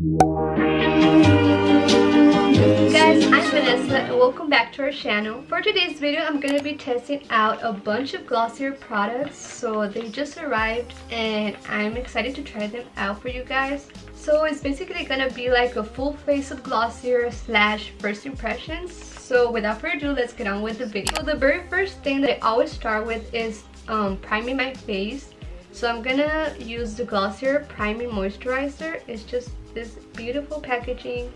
Guys, I'm Vanessa and welcome back to our channel. For today's video, I'm going to be testing out a bunch of Glossier products. So they just arrived and I'm excited to try them out for you guys. So it's basically going to be like a full face of Glossier / first impressions. So without further ado, let's get on with the video. So the very first thing that I always start with is priming my face. So I'm gonna use the Glossier Priming Moisturizer. It's just this beautiful packaging.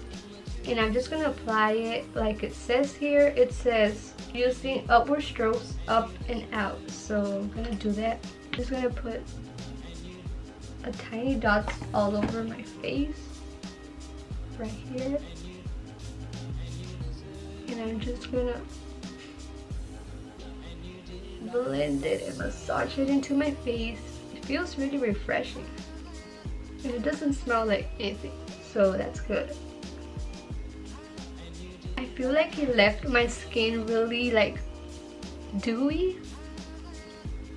And I'm just gonna apply it like it says here. It says using upward strokes up and out. So I'm gonna do that. I'm just gonna put a tiny dots all over my face. Right here. And I'm just gonna blend it and massage it into my face. It feels really refreshing. And it doesn't smell like anything. So that's good. I feel like it left my skin really like dewy.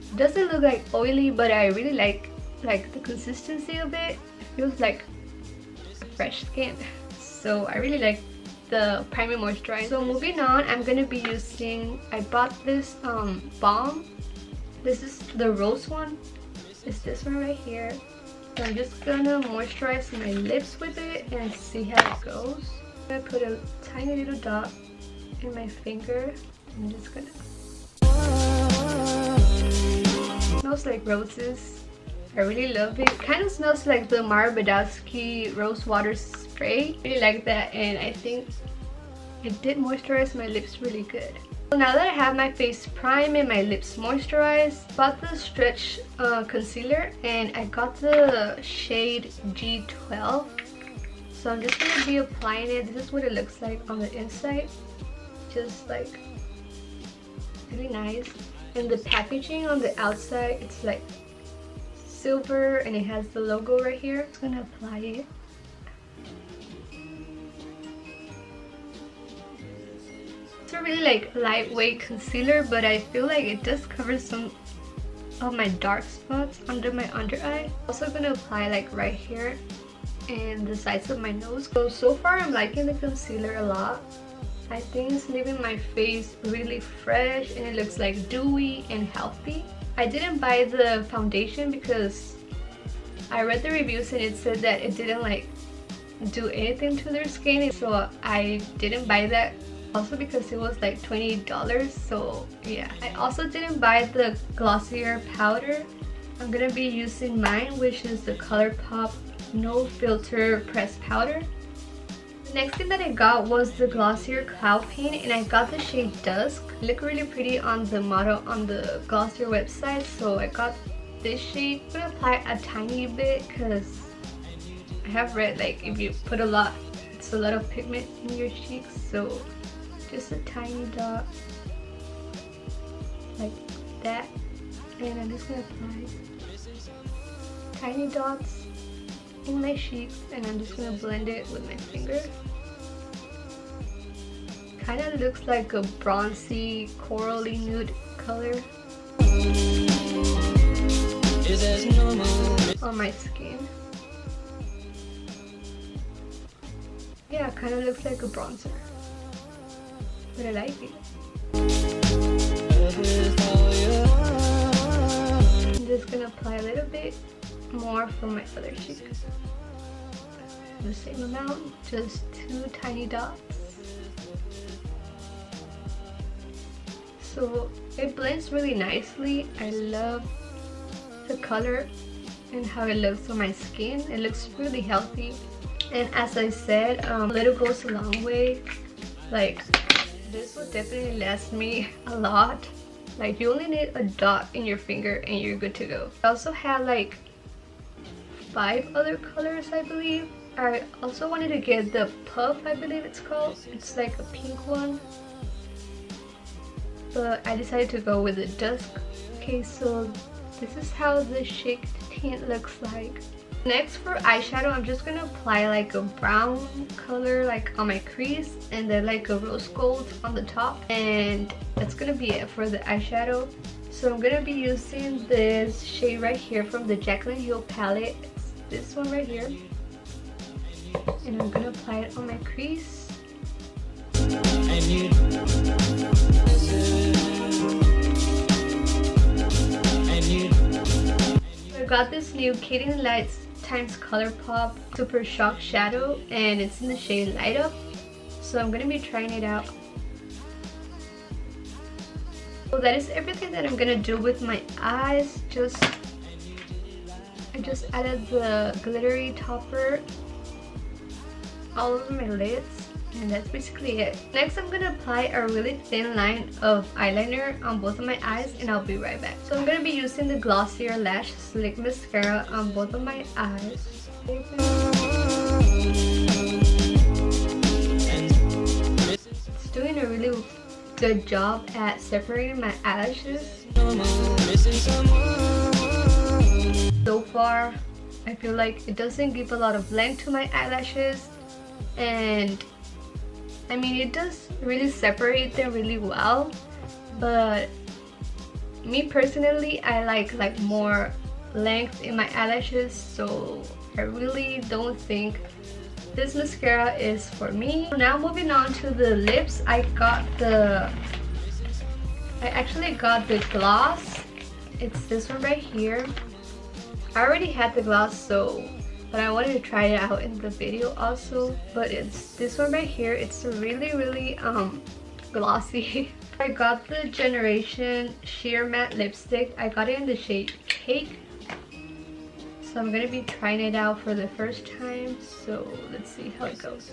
It doesn't look like oily, but I really like the consistency of it. It feels like fresh skin. So I really like the priming moisturizer. So moving on, I'm gonna be using, I bought this balm. This is the rose one. It's this one right here. So I'm just gonna moisturize my lips with it and see how it goes. I'm gonna put a tiny little dot in my finger. I'm just gonna. It smells like roses. I really love it. It kind of smells like the Mara Badowski Rose Water Spray. I really like that, and I think it did moisturize my lips really good. So now that I have my face primed and my lips moisturized, I bought the Stretch Concealer and I got the shade G12. So I'm just going to be applying it. This is what it looks like on the inside. Just like really nice. And the packaging on the outside, it's like silver and it has the logo right here. I'm just going to apply it. It's a really like lightweight concealer, but I feel like it does cover some of my dark spots under my under eye. Also going to apply like right here and the sides of my nose. So far I'm liking the concealer a lot. I think it's leaving my face really fresh and it looks like dewy and healthy. I didn't buy the foundation because I read the reviews and it said that it didn't like do anything to their skin, so I didn't buy that. Also because it was like $20, so yeah. I also didn't buy the Glossier powder. I'm gonna be using mine, which is the ColourPop No Filter Pressed Powder. The next thing that I got was the Glossier Cloud Paint, and I got the shade Dusk. It looked really pretty on the model on the Glossier website, so I got this shade. I'm gonna apply a tiny bit because I have read like if you put a lot, it's a lot of pigment in your cheeks, so just a tiny dot like that. And I'm just gonna apply tiny dots in my cheeks and I'm just gonna blend it with my finger. Kind of looks like a bronzy corally nude color on my skin. Yeah, kind of looks like a bronzer, but I like it. I'm just gonna apply a little bit more for my other cheek. The same amount, just 2 tiny dots. So it blends really nicely. I love the color and how it looks on my skin. It looks really healthy. And as I said, little goes a long way. Like this will definitely last me a lot. Like you only need a dot in your finger and you're good to go. I also have like 5 other colors, I believe. I also wanted to get the Puff, I believe it's called. It's like a pink one, but I decided to go with the Dusk. Okay, so this is how the shake tint looks like. Next for eyeshadow, I'm just gonna apply like a brown color like on my crease and then like a rose gold on the top, and that's gonna be it for the eyeshadow. So I'm gonna be using this shade right here from the Jaclyn Hill palette. It's this one right here. and I'm gonna apply it on my crease. I got this new Canon Lights times ColourPop Super Shock Shadow, and it's in the shade Light Up, so I'm gonna be trying it out. So that is everything that I'm gonna do with my eyes. I just added the glittery topper all over my lids, and that's basically it. Next, I'm gonna apply a really thin line of eyeliner on both of my eyes, and I'll be right back. So I'm gonna be using the Glossier Lash Slick Mascara on both of my eyes. It's doing a really good job at separating my eyelashes. So far, I feel like it doesn't give a lot of length to my eyelashes, and I mean, it does really separate them really well, but me personally, I like more length in my eyelashes, so I really don't think this mascara is for me. Now moving on to the lips, I actually got the gloss. It's this one right here. I already had the gloss, but I wanted to try it out in the video also. But it's this one right here. It's really glossy. I got the Generation Sheer Matte Lipstick. I got it in the shade Cake. So I'm gonna be trying it out for the first time. So let's see how it goes.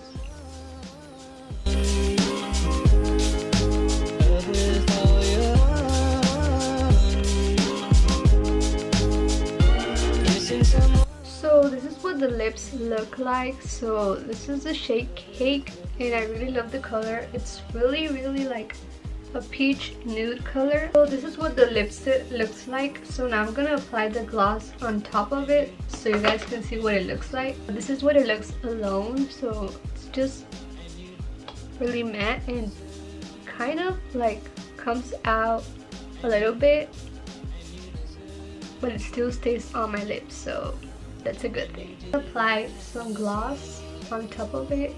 So this is what the lips look like. So this is the shade Cake, and I really love the color. It's really like a peach nude color. So this is what the lipstick looks like. So now I'm gonna apply the gloss on top of it so you guys can see what it looks like. This is what it looks alone. So it's just really matte and kind of like comes out a little bit, but it still stays on my lips, so that's a good thing. Apply some gloss on top of it.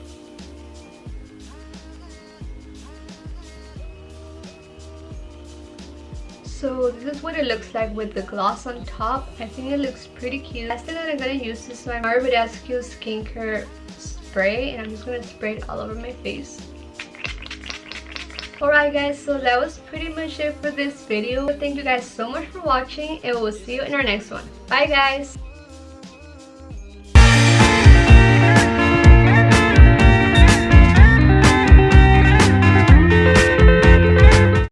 So this is what it looks like with the gloss on top. I think it looks pretty cute. Last thing that I'm gonna use is my Rescue skincare spray, and I'm just gonna spray it all over my face. Alright guys, so that was pretty much it for this video. Thank you guys so much for watching, and we'll see you in our next one. Bye guys!